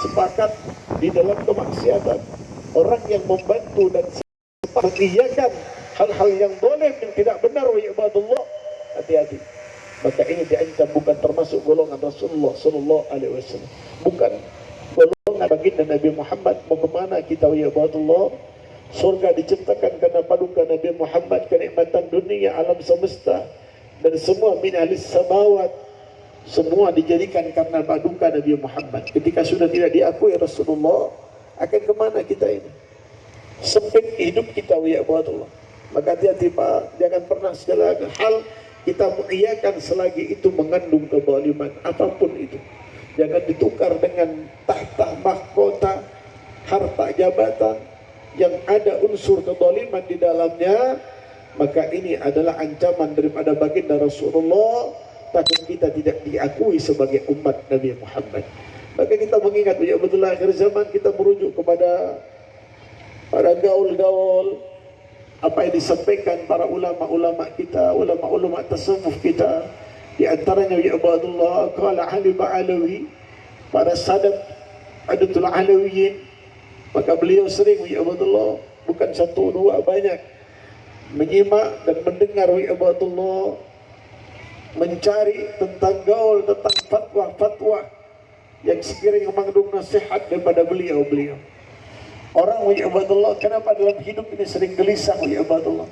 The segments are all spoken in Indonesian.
sepakat di dalam kemaksiatan. Orang yang membantu dan mengiyakan hal-hal yang zalim, yang tidak benar, wa ibadullah, hati-hati. Maka ini diancam bukan termasuk golongan Rasulullah sallallahu alaihi wasallam. Bukan golongan baginda Nabi Muhammad. Mau kemana kita, wa ibadullah? Surga diciptakan karena paduka Nabi Muhammad, kenikmatan dunia, alam semesta, dan semua min ahlis samawat, semua dijadikan karena paduka Nabi Muhammad. Ketika sudah tidak diakui Rasulullah, akan kemana kita ini? Sempit hidup kita, ya Allah. Maka hati-hati Pak, jangan pernah segala hal kita mengiyakan selagi itu mengandung kezaliman apapun itu. Jangan ditukar dengan tahta, mahkota, harta jabatan yang ada unsur kezaliman di dalamnya. Maka ini adalah ancaman daripada baginda Rasulullah, takut kita tidak diakui sebagai umat Nabi Muhammad. Maka kita mengingat, ya betul, akhir zaman kita merujuk kepada para gaul-gaul, apa yang disampaikan para ulama-ulama kita, ulama-ulama tasawuf kita. Di antaranya, ya Abdullah, qala Ali Ba'alawi, para sadat Adatul Alawiyin. Maka beliau sering, ya Abdullah, bukan satu dua, banyak menyimak dan mendengar, ya Abdullah, mencari tentang gaul, tentang fatwa-fatwa yang sekiranya mengandung nasihat daripada beliau-beliau. Orang, wa ibadallah, kenapa dalam hidup ini sering gelisah, wa ibadallah?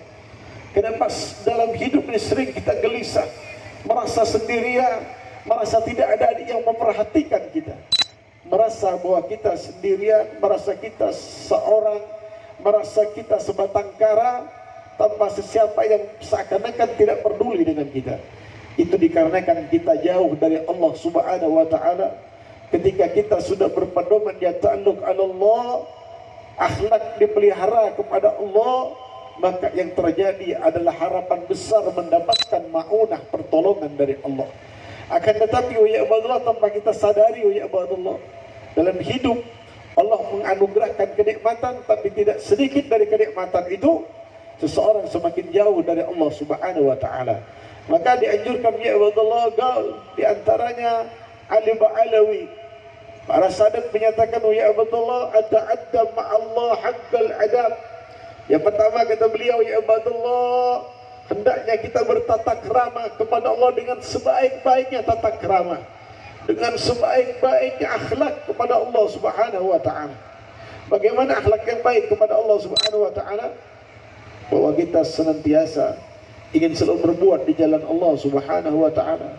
Kenapa dalam hidup ini sering kita gelisah, merasa sendirian, merasa tidak ada yang memperhatikan kita, merasa bahwa kita sendirian, merasa kita seorang, merasa kita sebatang kara tanpa sesiapa yang seakan-akan tidak peduli dengan kita. Itu dikarenakan kita jauh dari Allah Subhanahu wa Ta'ala. Ketika kita sudah berpedoman ya ta'alluq ala Allah, akhlak dipelihara kepada Allah, maka yang terjadi adalah harapan besar mendapatkan ma'unah, pertolongan dari Allah. Akan tetapi, ya ibadallah, tanpa kita sadari, ya ibadallah, dalam hidup Allah menganugerahkan kenikmatan, tapi tidak sedikit dari kenikmatan itu seseorang semakin jauh dari Allah Subhanahu wa Ta'ala. Maka dianjurkan, ya ibadallah, gaul, diantaranya Ali Ba'alawi. Para sadat menyatakan, ya ibadallah, ata'addab ma'allah haqqal adab. Yang pertama kata beliau, ya ibadallah, hendaknya kita bertata krama kepada Allah dengan sebaik-baiknya tata krama, dengan sebaik-baiknya akhlak kepada Allah Subhanahu wa Ta'ala. Bagaimana akhlak yang baik kepada Allah Subhanahu wa Ta'ala? Bahwa kita senantiasa ingin selalu berbuat di jalan Allah Subhanahu wa Ta'ala.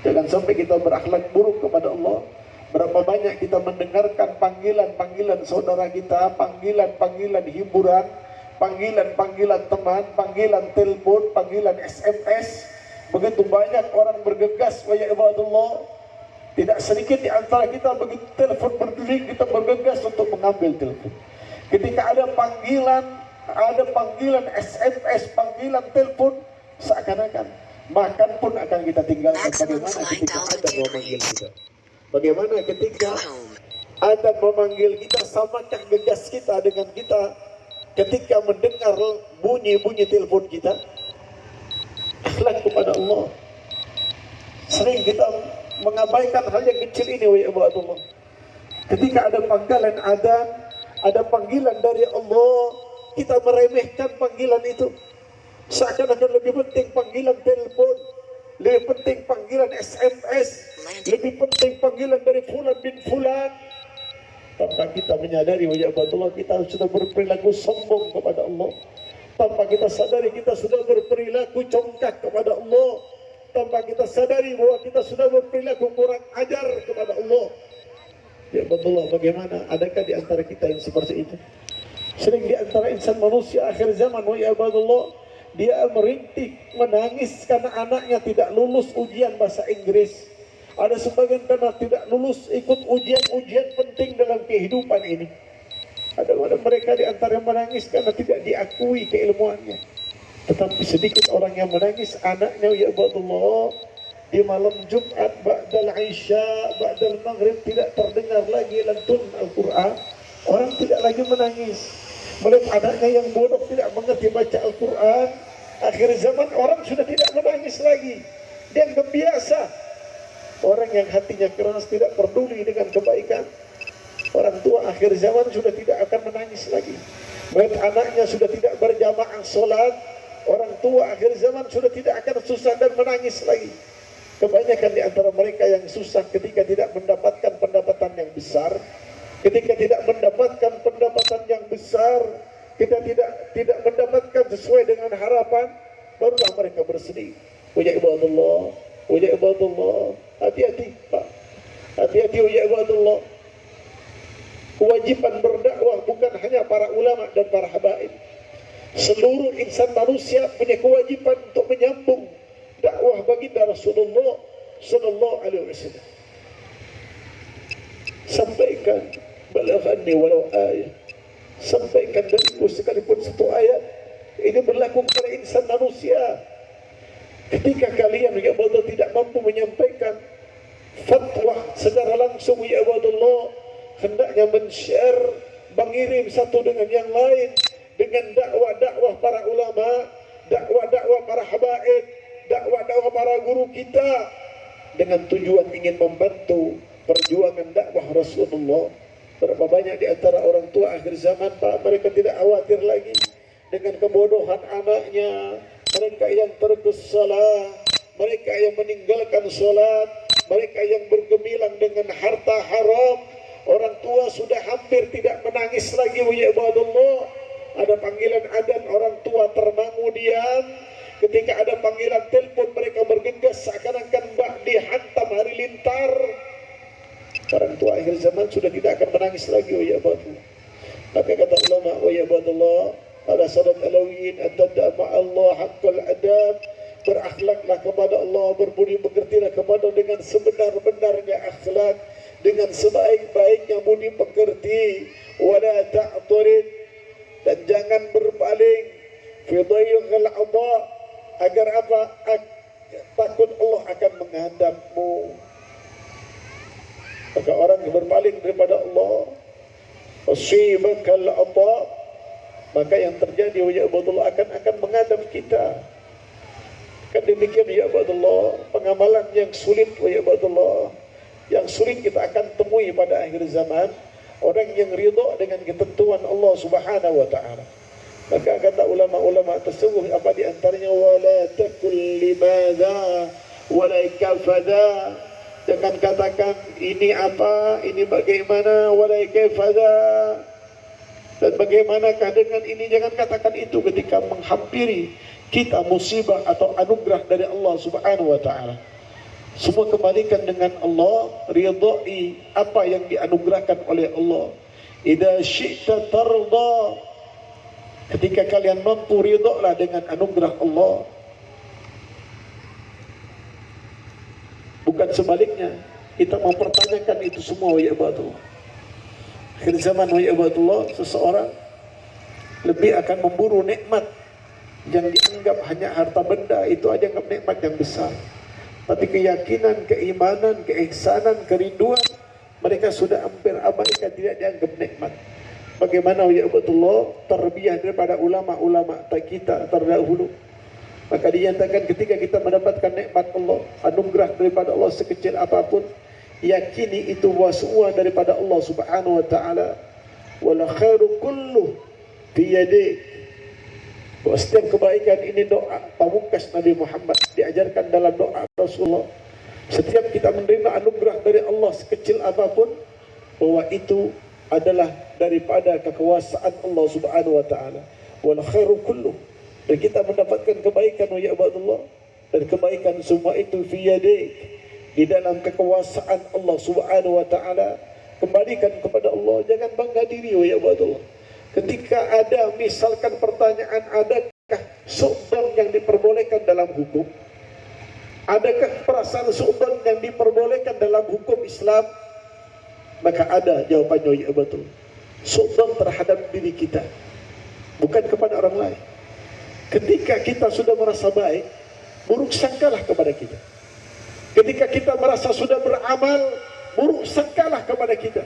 Jangan sampai kita berakhlak buruk kepada Allah. Berapa banyak kita mendengarkan panggilan-panggilan saudara kita, panggilan-panggilan hiburan, panggilan-panggilan teman, panggilan telepon, panggilan SMS. Begitu banyak orang bergegas, wa ya ibadallah. Tidak sedikit di antara kita begitu telepon berdering, kita bergegas untuk mengambil telepon. Ketika ada panggilan SMS, panggilan telepon, seakan-akan makan pun akan kita tinggalkan. Bagaimana ketika ada memanggil kita? Bagaimana ketika ada memanggil kita? Samakah gegas kita dengan kita ketika mendengar bunyi-bunyi telepon kita? Akhlak kepada Allah. Sering kita mengabaikan hal yang kecil ini, wa ibadallah. Ketika ada panggilan adzan, ada panggilan dari Allah, kita meremehkan panggilan itu. Seakan-akan lebih penting panggilan telepon, lebih penting panggilan SMS, lebih penting panggilan dari fulan bin fulan. Tanpa kita menyadari, wa ibadallah, kita sudah berperilaku sombong kepada Allah. Tanpa kita sadari, kita sudah berperilaku congkak kepada Allah. Tanpa kita sadari bahwa kita sudah berperilaku kurang ajar kepada Allah. Ya ibadallah, bagaimana? Adakah di antara kita yang seperti itu? Sering di antara insan manusia akhir zaman, wa ibadallah, dia merintih, menangis karena anaknya tidak lulus ujian bahasa Inggris. Ada sebagian karena tidak lulus ikut ujian-ujian penting dalam kehidupan ini. Ada mereka di antara yang menangis karena tidak diakui keilmuannya. Tetapi sedikit orang yang menangis anaknya, ya ibadallah, di malam Jumat, ba'dal Isya, ba'dal Maghrib tidak terdengar lagi lantun Al-Quran. Orang tidak lagi menangis melihat anaknya yang bodoh tidak mengerti baca Al-Quran. Akhir zaman orang sudah tidak menangis lagi, dia biasa. Orang yang hatinya keras, tidak peduli dengan kebaikan, Orang tua akhir zaman sudah tidak akan menangis lagi. Melihat anaknya sudah tidak berjamaah sholat, orang tua akhir zaman sudah tidak akan susah dan menangis lagi. Kebanyakan di antara mereka yang susah ketika tidak mendapatkan pendapatan yang besar, ketika tidak mendapatkan pendapatan yang besar, kita tidak mendapatkan sesuai dengan harapan, barulah mereka bersedih. Ya ibadallah, ya ibadallah, hati-hati Pak, hati-hati ya ibadallah. Kewajiban berdakwah bukan hanya para ulama dan para habaib. Seluruh insan manusia punya kewajiban untuk menyambung dakwah baginda Rasulullah sallallahu alaihi wasallam. Sampaikan balaghanni walau ayat. Sampaikan dariku sekalipun satu ayat. Ini berlaku kepada insan manusia. Ketika kalian ya Allah tidak mampu menyampaikan fatwa secara langsung ya Allah, hendaknya men-share, mengirim satu dengan yang lain, dengan dakwah-dakwah para ulama, dakwah-dakwah para habaib, dakwah-dakwah para guru kita, dengan tujuan ingin membantu perjuangan dakwah Rasulullah. Berapa banyak di antara orang tua akhir zaman Pak, mereka tidak khawatir lagi dengan kebodohan anaknya, mereka yang terkus salah, mereka yang meninggalkan sholat, mereka yang bergemilang dengan harta haram. Orang tua sudah hampir tidak menangis lagi ya ibadallah. Ada panggilan adzan, orang tua termangu diam. Ketika ada panggilan telepon, mereka bergegas seakan-akan bak dihantam hari lintar. Orang tua akhir zaman sudah tidak akan menangis lagi ya ibadallah. Maka kata ulama ya ibadallah, ala sadat alawin ad-dadda ma'allah haqqal adab, berakhlaklah kepada Allah, berbudi pekertilah kepada dengan sebenar-benarnya akhlak, dengan sebaik-baiknya budi pekerti, wala ta'turid, dan jangan berpaling, fi dhayyil adha, agar apa? Takut Allah akan menghadapmu. Maka orang yang berpaling daripada Allah, usibakal adha, maka yang terjadi ya Allah akan menghadap kita. Kan demikian ya Allah, pengamalan yang sulit ya Allah, yang sulit kita akan temui pada akhir zaman, orang yang ridha dengan ketentuan Allah Subhanahu wa taala. Maka kata ulama-ulama tersebut apa di antaranya, wala takul limadha wala kafada, jangan katakan ini apa, ini bagaimana, wala kafada, dan bagaimanakah dengan ini, jangan katakan itu ketika menghampiri kita musibah atau anugerah dari Allah Subhanahu wa taala. Semua kembalikan dengan Allah, ridai apa yang dianugerahkan oleh Allah. Idza syi'ta tarda, ketika kalian mampu ridhalah dengan anugerah Allah. Bukan sebaliknya, kita mempertanyakan itu semua ya ibadallah. Akhir zaman ya ibadallah, seseorang lebih akan memburu nikmat yang dianggap hanya harta benda, itu aja anggap nikmat yang besar. Tapi keyakinan, keimanan, keihsanan, kerinduan, mereka sudah hampir abaikan, tidak dianggap nikmat. Bagaimana ya Allah tarbiyah daripada ulama-ulama kita terdahulu. Maka dinyatakan ketika kita mendapatkan nikmat Allah, anugerah daripada Allah sekecil apapun, yakini itu semua daripada Allah Subhanahu wa taala. Wala khairu kullu fi yadik. Bahwa setiap kebaikan ini doa pamungkas Nabi Muhammad, diajarkan dalam doa Rasulullah. Setiap kita menerima anugerah dari Allah sekecil apapun, bahwa itu adalah daripada kekuasaan Allah Subhanahu wa taala. Wal khairu kullu, dan kita mendapatkan kebaikan ya Allah, dan kebaikan semua itu fi yadik, di dalam kekuasaan Allah Subhanahu wa taala. Kembalikan kepada Allah, jangan bangga diri ya Allah. Ketika ada misalkan pertanyaan, adakah su'ban yang diperbolehkan dalam hukum? Adakah perasaan su'ban yang diperbolehkan dalam hukum Islam? Maka ada jawabannya ya betul. Su'ban terhadap diri kita, bukan kepada orang lain. Ketika kita sudah merasa baik, buruk sangkalah kepada kita. Ketika kita merasa sudah beramal, buruk sangkalah kepada kita.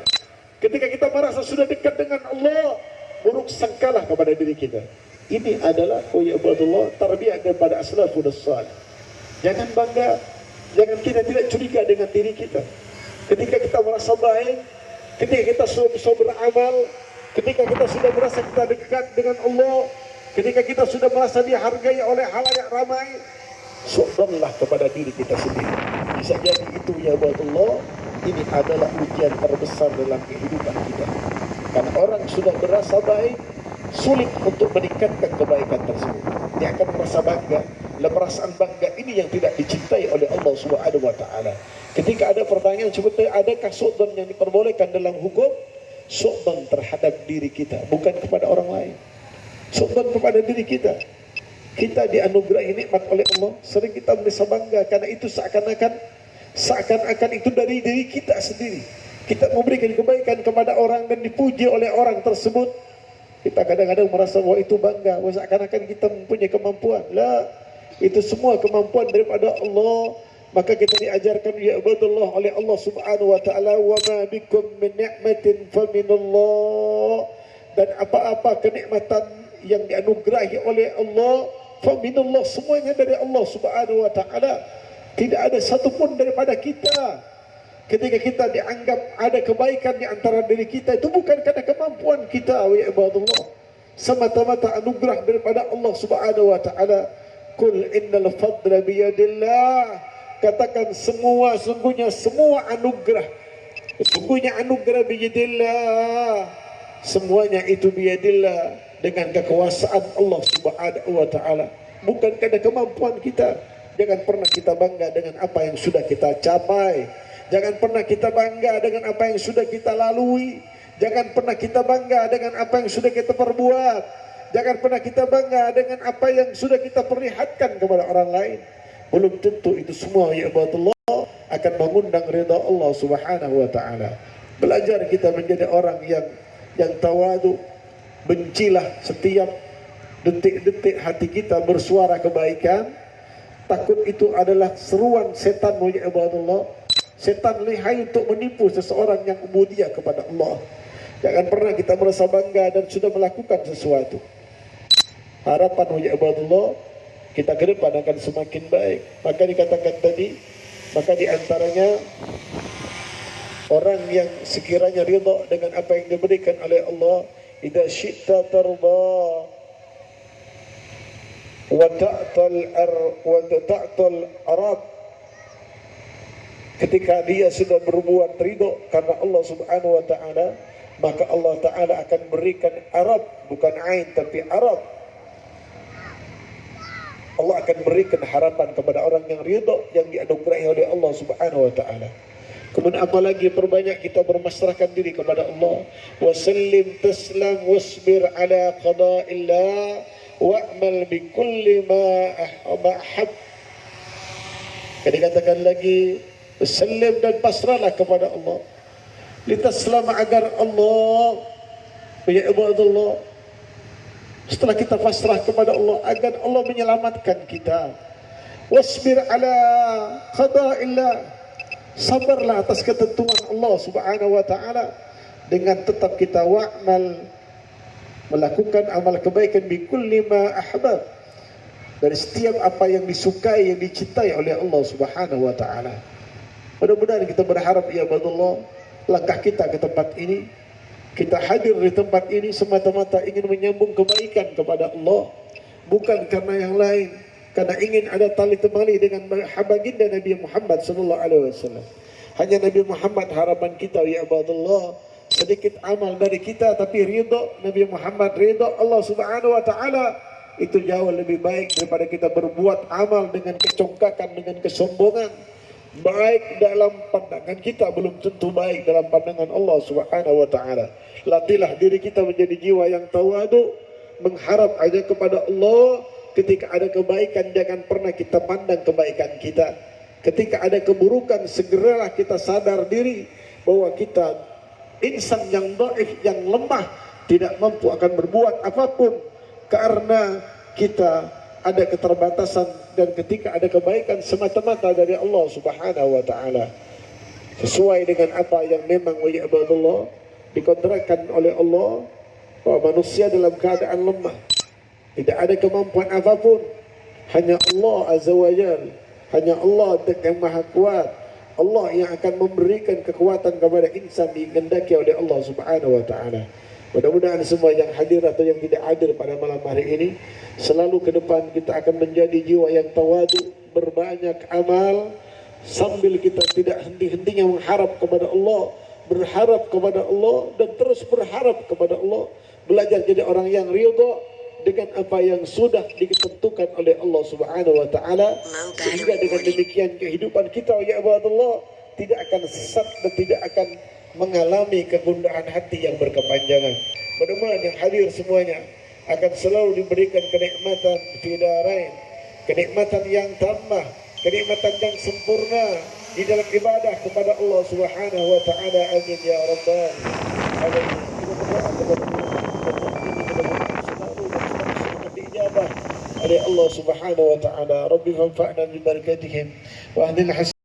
Ketika kita merasa sudah dekat dengan Allah, buruk sangkalah kepada diri kita. Ini adalah ya Allah tarbiyah daripada as-salafus salih. Jangan bangga, jangan kita tidak curiga dengan diri kita. Ketika kita merasa baik, ketika kita sudah bisa beramal, ketika kita sudah merasa kita dekat dengan Allah, ketika kita sudah merasa dihargai oleh halayak ramai, syukurlah kepada diri kita sendiri. Bisa jadi itu ya Allah, ini adalah ujian terbesar dalam kehidupan kita. Karena orang sudah berasa baik, sulit untuk meningkatkan kebaikan tersebut. Dia akan merasa bangga. Dan perasaan bangga ini yang tidak dicintai oleh Allah Subhanahu wa taala. Ketika ada pertanyaan seperti adakah suudzon yang diperbolehkan dalam hukum? Suudzon terhadap diri kita, bukan kepada orang lain. Suudzon kepada diri kita. Kita dianugerahi nikmat oleh Allah, sering kita merasa bangga karena itu seakan-akan itu dari diri kita sendiri. Kita memberikan kebaikan kepada orang dan dipuji oleh orang tersebut. Kita kadang-kadang merasa bahwa itu bangga, bahwa seakan-akan kita mempunyai kemampuan. Lah, itu semua kemampuan daripada Allah. Maka kita diajarkan ya ibadallah oleh Allah Subhanahu wa taala, wa ma bikum min ni'matin faminallah. Dan apa-apa kenikmatan yang dianugerahi oleh Allah, faminallah, semuanya dari Allah Subhanahu wa taala. Tidak ada satupun daripada kita. Ketika kita dianggap ada kebaikan di antara diri kita, itu bukan karena kemampuan kita, ya ibadallah, semata-mata anugerah daripada Allah Subhanahu wa taala. Qul innal fadla biyadillah. Katakan sungguhnya semua anugerah. Sungguhnya anugerah biyadillah. Semuanya itu biyadillah, dengan kekuasaan Allah Subhanahu wa taala. Bukan karena kemampuan kita. Jangan pernah kita bangga dengan apa yang sudah kita capai. Jangan pernah kita bangga dengan apa yang sudah kita lalui. Jangan pernah kita bangga dengan apa yang sudah kita perbuat. Jangan pernah kita bangga dengan apa yang sudah kita perlihatkan kepada orang lain. Belum tentu itu semua ya Allah akan mengundang ridha Allah Subhanahu wa taala. Belajar kita menjadi orang yang tawadu. Bencilah setiap detik-detik hati kita bersuara kebaikan. Takut itu adalah seruan setan ya Allah. Setan lihai untuk menipu seseorang yang ubudiyah kepada Allah. Jangan pernah kita merasa bangga dan sudah melakukan sesuatu. Harapan ya Allah, kita ke depan akan semakin baik. Maka dikatakan tadi, maka diantaranya orang yang sekiranya ridha dengan apa yang diberikan oleh Allah, idza syi'ta tarda wa ta'tal arab. Ketika dia sudah berbuat ridha karena Allah Subhanahu wa taala, maka Allah taala akan berikan arab, bukan ain tapi arab. Allah akan berikan harapan kepada orang yang ridha, yang dianugerahi oleh Allah Subhanahu wa taala. Kemudian apalagi perbanyak kita bermasrahkan diri kepada Allah. Wasallim taslam wasbir ala qada'illah wa'mal bi kulli ma ahab. Dikatakan lagi, wasallim, dan pasrahlah kepada Allah. Litaslam, agar Allah ya ibadallah, setelah kita pasrah kepada Allah, agar Allah menyelamatkan kita. Wasbir ala qada'illah, sabarlah atas ketentuan Allah Subhanahu wa taala, dengan tetap kita wa'mal, melakukan amal kebaikan bi kulli ma ahbab, dari setiap apa yang disukai, yang dicintai oleh Allah Subhanahu wa taala. Mudah-mudahan kita berharap ya Allah, langkah kita ke tempat ini, kita hadir di tempat ini semata-mata ingin menyambung kebaikan kepada Allah, bukan karena yang lain, karena ingin ada tali temali dengan baginda Nabi Muhammad sallallahu alaihi wasallam. Hanya Nabi Muhammad harapan kita ya Allah. Sedikit amal dari kita tapi ridha Nabi Muhammad, ridha Allah Subhanahu wa taala, itu jauh lebih baik daripada kita berbuat amal dengan kecongkakan, dengan kesombongan. Baik dalam pandangan kita, belum tentu baik dalam pandangan Allah Subhanahu wa taala. Latihlah diri kita menjadi jiwa yang tawadu, mengharap aja kepada Allah. Ketika ada kebaikan, jangan pernah kita pandang kebaikan kita. Ketika ada keburukan, segeralah kita sadar diri bahwa kita insan yang dhaif, yang lemah, tidak mampu akan berbuat apapun karena kita ada keterbatasan. Dan ketika ada kebaikan, semata-mata dari Allah Subhanahu wa taala, sesuai dengan apa yang memang wa ibadallah dikontrakkan oleh Allah, bahwa manusia dalam keadaan lemah, tidak ada kemampuan apapun. Hanya Allah Azza wa Jalla, hanya Allah yang maha kuat, Allah yang akan memberikan kekuatan kepada insan dikehendaki oleh Allah Subhanahu wa taala. Mudah-mudahan semua yang hadir atau yang tidak hadir pada malam hari ini selalu ke depan kita akan menjadi jiwa yang tawadu, berbanyak amal sambil kita tidak henti-hentinya mengharap kepada Allah, berharap kepada Allah dan terus berharap kepada Allah, belajar jadi orang yang ridha dengan apa yang sudah ditentukan oleh Allah Subhanahu wa taala, sehingga dengan demikian kehidupan kita ya Allah tidak akan sesat dan tidak akan mengalami kegundahan hati yang berkepanjangan. Mudah-mudahan yang hadir semuanya akan selalu diberikan kenikmatan fidarain, kenikmatan yang tamah, kenikmatan yang sempurna di dalam ibadah kepada Allah Subhanahu wa taala. Amin ya rabbal alamin. Kita berdoa kepada oleh Allah Subhanahu wa taala. Rabbi fanfa'na bi barakatihim wa ahdina